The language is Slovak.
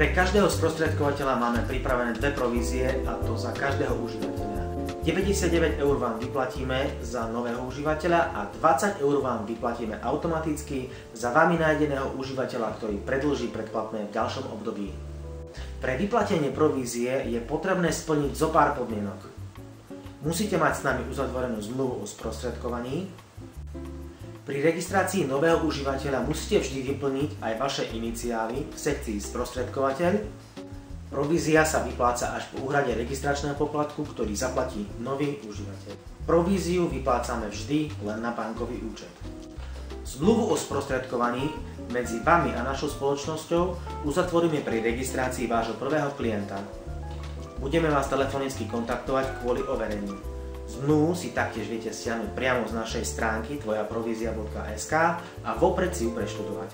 Pre každého sprostredkovateľa máme pripravené dve provízie, a to za každého užívateľa. 99 € vám vyplatíme za nového užívateľa a 20 € vám vyplatíme automaticky za vami nájdeného užívateľa, ktorý predĺží predplatné v ďalšom období. Pre vyplatenie provízie je potrebné splniť zo pár podmienok. Musíte mať s nami uzatvorenú zmluvu o sprostredkovaní. Pri registrácii nového užívateľa musíte vždy vyplniť aj vaše iniciály v sekcii sprostredkovateľ. Provízia sa vypláca až po úhrade registračného poplatku, ktorý zaplatí nový užívateľ. Províziu vyplácame vždy len na bankový účet. Zmluvu o sprostredkovaní medzi vami a našou spoločnosťou uzatvoríme pri registrácii vášho prvého klienta. Budeme vás telefonicky kontaktovať kvôli overeniu. Zmluvu si taktiež viete stiahnuť priamo z našej stránky tvojaprovízia.sk a vopred si ju preštudovať.